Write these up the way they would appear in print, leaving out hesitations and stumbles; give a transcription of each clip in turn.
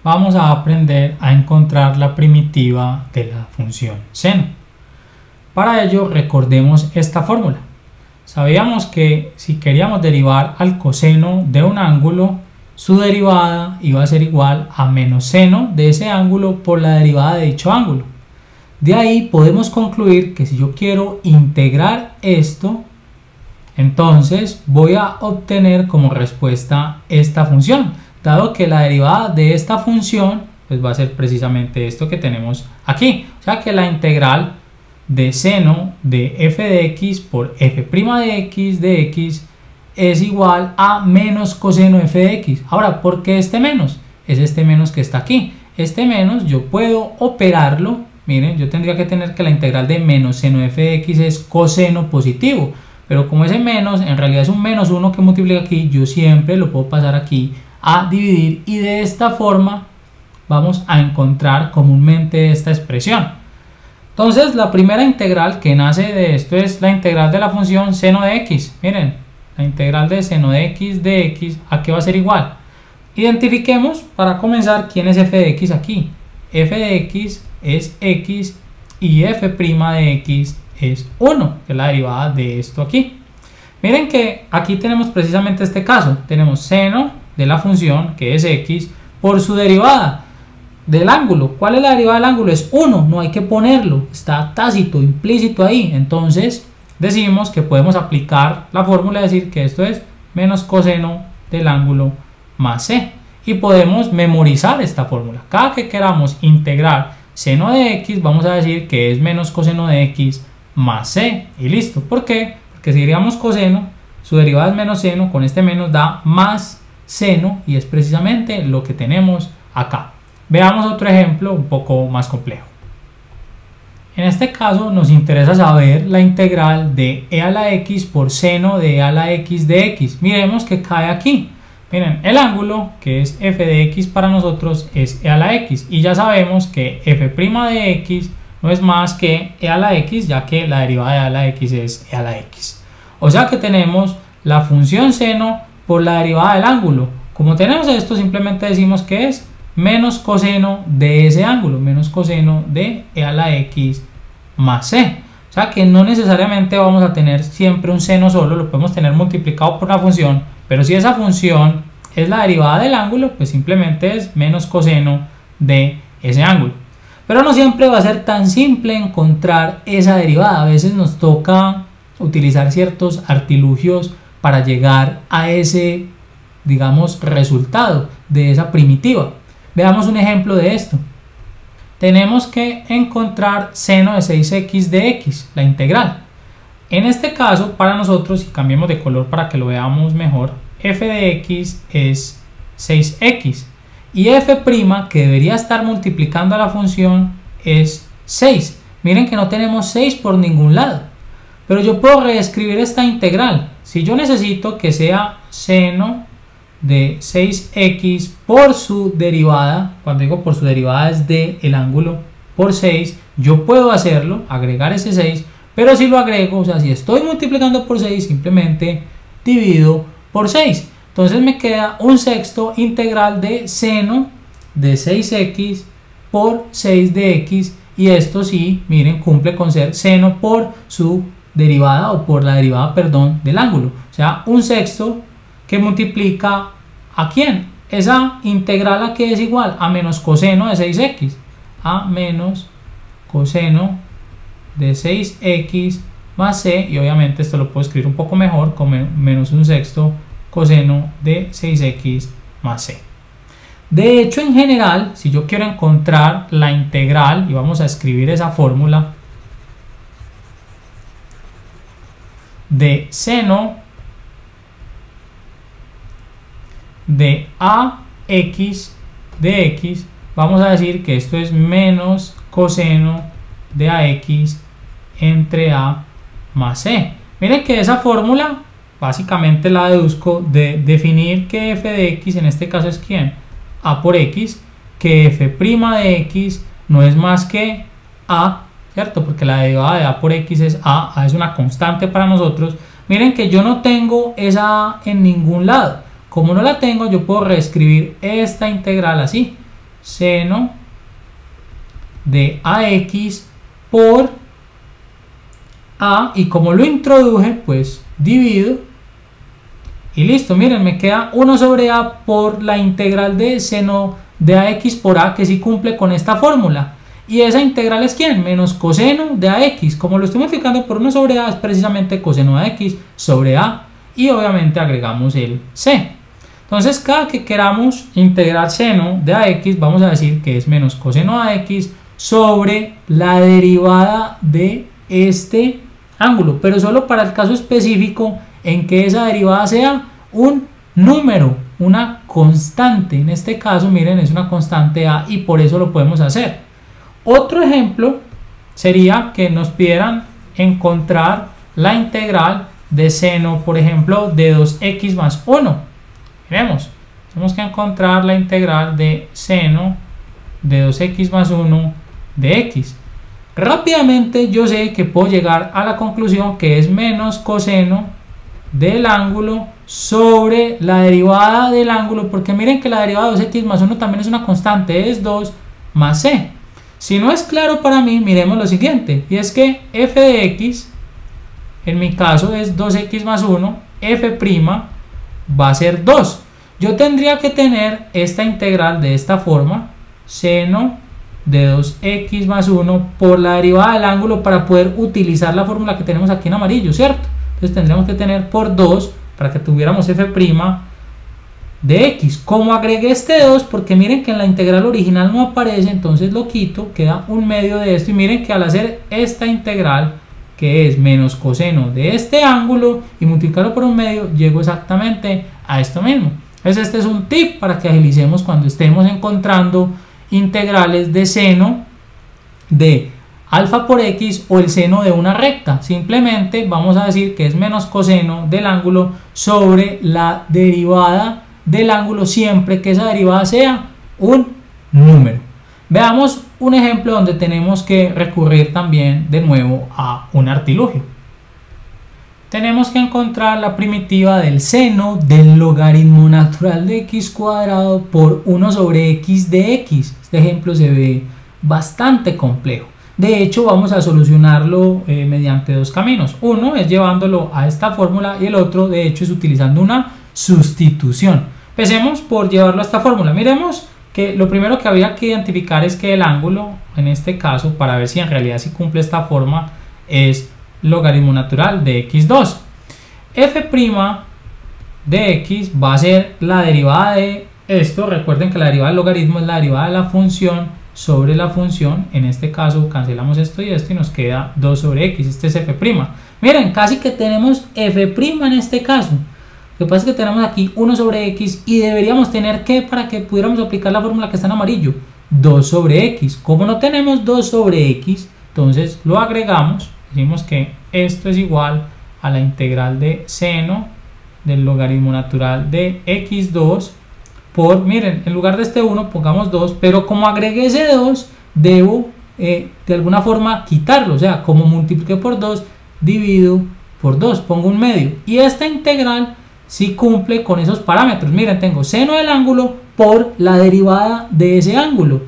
vamos a aprender a encontrar la primitiva de la función seno. Para ello recordemos esta fórmula. Sabíamos que si queríamos derivar al coseno de un ángulo, su derivada iba a ser igual a menos seno de ese ángulo por la derivada de dicho ángulo. De ahí podemos concluir que si yo quiero integrar esto, entonces voy a obtener como respuesta esta función, dado que la derivada de esta función pues va a ser precisamente esto que tenemos aquí. O sea que la integral de seno de f de x por f' de x es igual a menos coseno f de x. Ahora, ¿por qué este menos? Es este menos que está aquí. Este menos yo puedo operarlo. Miren, yo tendría que tener que la integral de menos seno de f de x es coseno positivo. Pero como ese menos en realidad es un menos 1 que multiplica aquí, yo siempre lo puedo pasar aquí a dividir. Y de esta forma vamos a encontrar comúnmente esta expresión. Entonces, la primera integral que nace de esto es la integral de la función seno de x. Miren, la integral de seno de x, ¿a qué va a ser igual? Identifiquemos para comenzar quién es f de x aquí. F de x es x y f' de x es 1, que es la derivada de esto aquí. Miren que aquí tenemos precisamente este caso. Tenemos seno de la función, que es x, por su derivada del ángulo. ¿Cuál es la derivada del ángulo? Es 1, no hay que ponerlo, está tácito, implícito ahí. Entonces decimos que podemos aplicar la fórmula y decir que esto es menos coseno del ángulo más c. Y podemos memorizar esta fórmula. Cada que queramos integrar seno de x, vamos a decir que es menos coseno de x más c. Y listo. ¿Por qué? Porque si diríamos coseno, su derivada es menos seno, con este menos da más seno y es precisamente lo que tenemos acá. Veamos otro ejemplo un poco más complejo. En este caso nos interesa saber la integral de e a la x por seno de e a la x de x. Miremos que cae aquí. Miren, el ángulo que es f de x para nosotros es e a la x. Y ya sabemos que f' de x no es más que e a la x, ya que la derivada de e a la x es e a la x. O sea que tenemos la función seno por la derivada del ángulo. Como tenemos esto, simplemente decimos que es menos coseno de ese ángulo, menos coseno de e a la x más c. O sea que no necesariamente vamos a tener siempre un seno solo, lo podemos tener multiplicado por una función, pero si esa función es la derivada del ángulo, pues simplemente es menos coseno de ese ángulo. Pero no siempre va a ser tan simple encontrar esa derivada, a veces nos toca utilizar ciertos artilugios para llegar a ese, digamos, resultado de esa primitiva. Veamos un ejemplo de esto. Tenemos que encontrar seno de 6x de x, la integral. En este caso, para nosotros, si cambiamos de color para que lo veamos mejor, f de x es 6x y f', que debería estar multiplicando a la función, es 6. Miren que no tenemos 6 por ningún lado, pero yo puedo reescribir esta integral. Si yo necesito que sea seno de 6x por su derivada, cuando digo por su derivada es de el ángulo por 6, yo puedo hacerlo, agregar ese 6, pero si lo agrego, o sea, si estoy multiplicando por 6, simplemente divido por 6. Entonces me queda un sexto integral de seno de 6x por 6 de x, y esto sí, miren, cumple con ser seno por su derivada o por la derivada, perdón, del ángulo. O sea, un sexto que multiplica ¿a quién? Esa integral a que es igual a menos coseno de 6x, a menos coseno de 6x más c, y obviamente esto lo puedo escribir un poco mejor como menos un sexto coseno de 6x más c. De hecho, en general, si yo quiero encontrar la integral, y vamos a escribir esa fórmula de seno de ax de x, vamos a decir que esto es menos coseno de ax entre a más c. Miren que esa fórmula básicamente la deduzco de definir que f de x en este caso es ¿quién? A por x, que f' de x no es más que a, ¿cierto? Porque la derivada de a por x es a es una constante para nosotros. Miren que yo no tengo esa a en ningún lado. Como no la tengo, yo puedo reescribir esta integral así. seno de ax por a, y como lo introduje, pues divido y listo. Miren, me queda 1 sobre a por la integral de seno de ax por a, que sí cumple con esta fórmula. Y esa integral es ¿quién? Menos coseno de ax. Como lo estoy multiplicando por 1 sobre a, es precisamente coseno de ax sobre a, y obviamente agregamos el c. Entonces cada que queramos integrar seno de ax, vamos a decir que es menos coseno de ax sobre la derivada de este ángulo, pero solo para el caso específico en que esa derivada sea un número, una constante. En este caso, miren, es una constante a, y por eso lo podemos hacer. Otro ejemplo sería que nos pidieran encontrar la integral de seno, por ejemplo, de 2x más 1. Miremos, tenemos que encontrar la integral de seno de 2x más 1 de x. Rápidamente yo sé que puedo llegar a la conclusión que es menos coseno del ángulo sobre la derivada del ángulo, porque miren que la derivada de 2x más 1 también es una constante, es 2 más c. Si no es claro para mí, miremos lo siguiente, y es que f de x, en mi caso es 2x más 1, f' va a ser 2. Yo tendría que tener esta integral de esta forma, seno de 2x más 1 por la derivada del ángulo, para poder utilizar la fórmula que tenemos aquí en amarillo, ¿cierto? Entonces tendríamos que tener por 2 para que tuviéramos f' de x. Como agregué este 2, porque miren que en la integral original no aparece, entonces lo quito, queda un medio de esto, y miren que al hacer esta integral, que es menos coseno de este ángulo, y multiplicarlo por un medio, llego exactamente a esto mismo. Entonces este es un tip para que agilicemos cuando estemos encontrando integrales de seno de alfa por x o el seno de una recta. Simplemente vamos a decir que es menos coseno del ángulo sobre la derivada del ángulo, siempre que esa derivada sea un número. Veamos un ejemplo donde tenemos que recurrir también de nuevo a un artilugio. Tenemos que encontrar la primitiva del seno del logaritmo natural de x cuadrado por 1 sobre x de x. Este ejemplo se ve bastante complejo. De hecho, vamos a solucionarlo mediante dos caminos. Uno es llevándolo a esta fórmula, y el otro, de hecho, es utilizando una sustitución. Empecemos por llevarlo a esta fórmula. Miremos que lo primero que había que identificar es que el ángulo, en este caso, para ver si en realidad sí cumple esta forma, es logaritmo natural de x2. F' de x va a ser la derivada de esto. Recuerden que la derivada del logaritmo es la derivada de la función sobre la función. En este caso cancelamos esto y esto y nos queda 2 sobre x. Este es f'. Miren, casi que tenemos f' en este caso. Lo que pasa es que tenemos aquí 1 sobre x y deberíamos tener que, para que pudiéramos aplicar la fórmula que está en amarillo, 2 sobre x. Como no tenemos 2 sobre x, entonces lo agregamos. Decimos que esto es igual a la integral de seno del logaritmo natural de x2 por, miren, en lugar de este 1 pongamos 2, pero como agregué ese 2 debo de alguna forma quitarlo, o sea, como multipliqué por 2 divido por 2, pongo un medio, y esta integral sí cumple con esos parámetros. Miren, tengo seno del ángulo por la derivada de ese ángulo.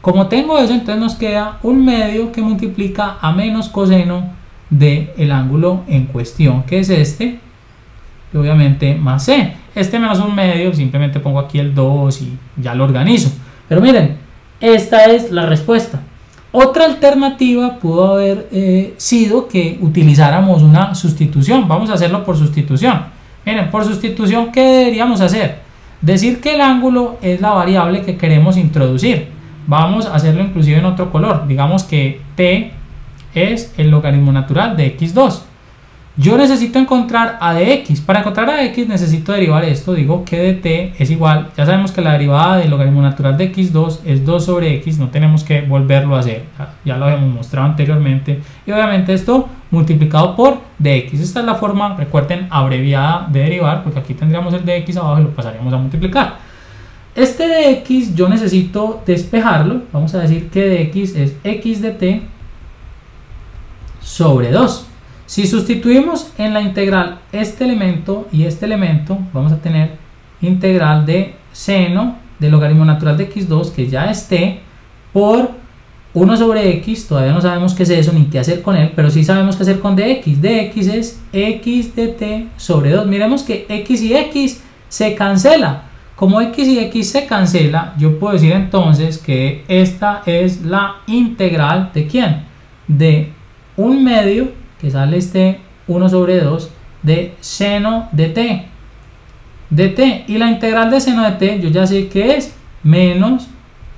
Como tengo eso, entonces nos queda un medio que multiplica a menos coseno del ángulo en cuestión, que es este, y obviamente más c. Este menos un medio, simplemente pongo aquí el 2 y ya lo organizo. Pero miren, esta es la respuesta. Otra alternativa pudo haber sido que utilizáramos una sustitución. Vamos a hacerlo por sustitución. Miren, por sustitución, ¿qué deberíamos hacer? Decir que el ángulo es la variable que queremos introducir. Vamos a hacerlo inclusive en otro color. Digamos que t es el logaritmo natural de x2. Yo necesito encontrar a de x. Para encontrar a de x necesito derivar esto. Digo que de t es igual. Ya sabemos que la derivada del logaritmo natural de x2 es 2 sobre x. No tenemos que volverlo a hacer. Ya lo habíamos mostrado anteriormente. Y obviamente esto multiplicado por dx. Esta es la forma, recuerden, abreviada de derivar, porque aquí tendríamos el dx abajo y lo pasaríamos a multiplicar. Este dx yo necesito despejarlo. Vamos a decir que dx es x de t sobre 2. Si sustituimos en la integral este elemento y este elemento, vamos a tener integral de seno del logaritmo natural de x2, que ya es t, por 1 sobre x. Todavía no sabemos qué es eso ni qué hacer con él, pero sí sabemos qué hacer con dx. Dx es x de t sobre 2. Miremos que x y x se cancela. Como x y x se cancela, yo puedo decir entonces que esta es la integral de ¿quién? De 1/2, que sale este 1 sobre 2, de seno de t. Y la integral de seno de t, yo ya sé que es menos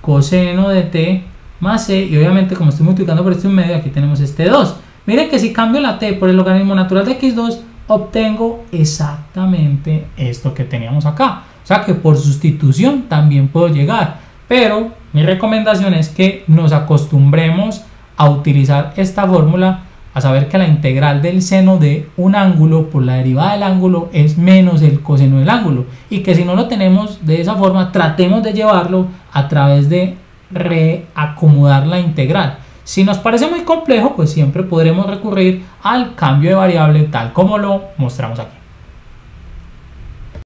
coseno de t más c, y obviamente como estoy multiplicando por este 1/2, aquí tenemos este 2. Miren que si cambio la t por el logaritmo natural de x2, obtengo exactamente esto que teníamos acá. O sea que por sustitución también puedo llegar, pero mi recomendación es que nos acostumbremos a utilizar esta fórmula, a saber que la integral del seno de un ángulo por la derivada del ángulo es menos el coseno del ángulo, y que si no lo tenemos de esa forma, tratemos de llevarlo a través de reacomodar la integral. Si nos parece muy complejo, pues siempre podremos recurrir al cambio de variable tal como lo mostramos aquí.